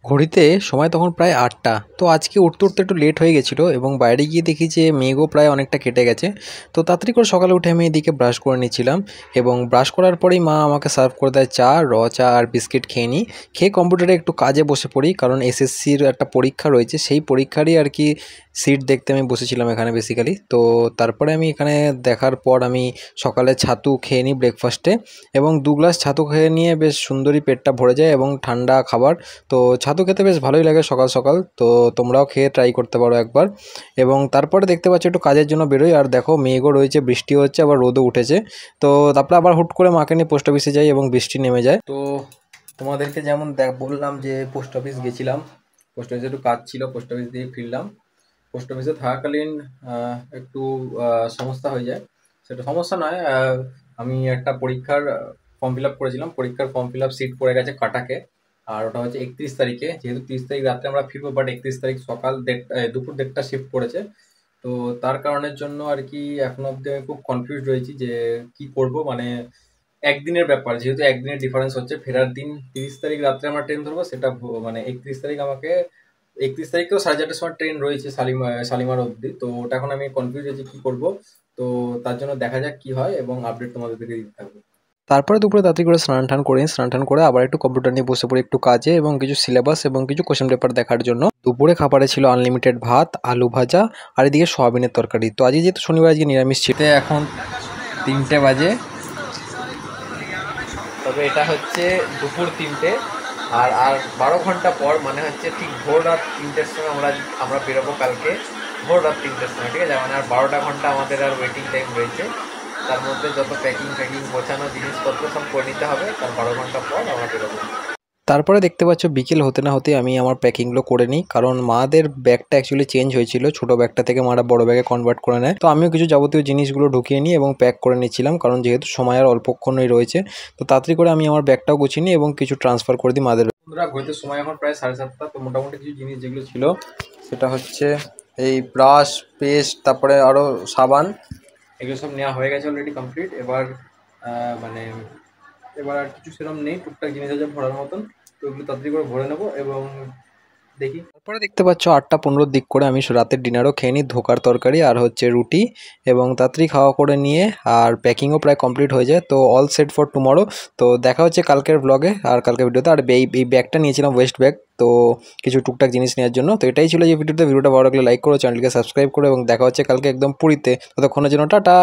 ঘড়িতে সময় তখন প্রায় ৮টা। তো আজকে উঠতে উঠতে একটু লেট হয়ে গেছিলো এবং বাইরে গিয়ে দেখি যে মেঘও প্রায় অনেকটা কেটে গেছে। তো তাড়াতাড়ি করে সকালে উঠে আমি এদিকে ব্রাশ করে নিচ্ছিলাম এবং ব্রাশ করার পরেই মা আমাকে সার্ভ করে দেয় চা, চা আর বিস্কিট খেয়ে নিই। খেয়ে কম্পিউটারে একটু কাজে বসে পড়ি, কারণ এসএসসির একটা পরীক্ষা রয়েছে, সেই পরীক্ষারই আর কি সিট দেখতে আমি বসেছিলাম এখানে বেসিক্যালি। তো তারপরে আমি এখানে দেখার পর আমি সকালে ছাতু খেয়ে নিই ব্রেকফাস্টে, এবং 2 গ্লাস ছাতু খেয়ে নিয়ে বেশ সুন্দরই পেটটা ভরে যায় এবং ঠান্ডা খাবার। তো ছাতু খেতে বেশ ভালোই লাগে সকাল সকাল, তো তোমরাও খেয়ে ট্রাই করতে পারো একবার। এবং তারপরে দেখতে পাচ্ছ একটু কাজের জন্য বেরোই, আর দেখো মেঘও রয়েছে, বৃষ্টি হচ্ছে, আবার রোদও উঠেছে। তো তারপরে আবার হুট করে মাকে নিয়ে পোস্ট অফিসে যাই এবং বৃষ্টি নেমে যায়। তো তোমাদেরকে যেমন বললাম যে পোস্ট অফিস গেছিলাম, পোস্ট অফিসে একটু কাজ ছিল, পোস্ট অফিস দিয়ে ফিরলাম। পোস্ট অফিসে থাকাকালীন একটু সমস্যা হয়ে যায়। সেটা সমস্যা নয়, আমি একটা পরীক্ষার ফর্ম ফিল আপ করেছিলাম, পরীক্ষার ফর্ম ফিল আপ সিট পড়ে গেছে কাটাকে। আর ওটা হচ্ছে 31 তারিখে, যেহেতু 30 তারিখ রাত্রে আমরা ফিরবো, বাট 31 তারিখ সকাল দুপুর 1:30 শিফট পড়েছে। তো তার কারণের জন্য আর কি এখনো অব্দি আমি খুব কনফিউজ রয়েছি যে কি করব। মানে একদিনের ব্যাপার, যেহেতু একদিনের ডিফারেন্স হচ্ছে, ফেরার দিন 30 তারিখ রাত্রে আমরা ট্রেন ধরবো, সেটা মানে 31 তারিখ আমাকে, 31 তারিখেও 4:30টার সময় ট্রেন রয়েছে শালিমার অবধি। তো ওটা এখন আমি কনফিউজ হয়েছি কি করব। তো তার জন্য দেখা যাক কি হয় এবং আপডেট তোমাদেরকে দিতে থাকবো। তারপরে দুপুরে তাড়াতাড়ি করে স্নান টান করে আবার একটু কম্পিউটার নিয়ে বসে পড়ি একটু কাজে, এবং কিছু সিলেবাস এবং কিছু কোশ্চেন পেপার দেখার জন্য। দুপুরে খাবারে ছিল আনলিমিটেড ভাত, আলু ভাজা আর এদিকে সয়াবিনের তরকারি। তো আজকে যেহেতু শনিবার, আজকে নিরামিষ ছিল। এখন 3টে বাজে, তবে এটা হচ্ছে দুপুর 3টে। আর আর 12 ঘন্টা পর, মানে হচ্ছে ঠিক ভোর রাত 3টের সময় আমরা বেরোবো কালকে, ভোর রাত 3টের সময়, ঠিক আছে? মানে আর 12টা ঘন্টা আমাদের আর ওয়েটিং টাইম রয়েছে। তার মধ্যে যত প্যাকিং গোছানো জিনিসপত্র সব করে নিতে হবে, তার 12 ঘন্টা পর আমরা বেরোবো। তারপরে দেখতে পাচ্ছ বিকেল হতে না হতে আমি আমার প্যাকিংগুলো করে নিই, কারণ মাদের ব্যাগটা অ্যাকচুয়ালি চেঞ্জ হয়েছিল, ছোটো ব্যাগটা থেকে মারা বড় ব্যাগে কনভার্ট করে নেয়। তো আমিও কিছু যাবতীয় জিনিসগুলো ঢুকিয়ে নিই এবং প্যাক করে নিচ্ছিলাম, কারণ যেহেতু সময় আর অল্পক্ষণই রয়েছে। তো তাড়াতাড়ি করে আমি আমার ব্যাগটাও গুছিয়ে নিই এবং কিছু ট্রান্সফার করে দিই মাদের। বন্ধুরা, ঘড়িতে সময় এখন প্রায় 7:30। তো মোটামুটি কিছু জিনিস যেগুলো ছিল, সেটা হচ্ছে এই ব্রাশ, পেস্ট, তারপরে আরও সাবান, এগুলো সব নেওয়া হয়ে গেছে অলরেডি কমপ্লিট। মানে এবার আর কিছু সেরকম নেই, টুকটাক জিনিস আছে ভরার মতন। তো ওগুলো তাড়াতাড়ি করে ভরে নেবো এবং দেখি। তারপরে দেখতে পাচ্ছ 8টা 15 দিক করে আমি রাতের ডিনারও খেয়ে নিই, ধোকার তরকারি আর হচ্ছে রুটি, এবং তাড়াতাড়ি খাওয়া করে নিয়ে আর প্যাকিংও প্রায় কমপ্লিট হয়ে যায়। তো অল সেট ফর টুমরো। তো দেখা হচ্ছে কালকের ব্লগে আর কালকের ভিডিওতে। আর এই ব্যাগটা নিয়েছিলাম, ওয়েস্ট ব্যাগ, তো কিছু টুকটাক জিনিস নেওয়ার জন্য। তো এটাই ছিল যে ভিডিওটা ভালো লাগলে লাইক করো, চ্যানেলকে সাবস্ক্রাইব করো, এবং দেখা হচ্ছে কালকে একদম পুরীতে। ততক্ষণের জন্য টাটা।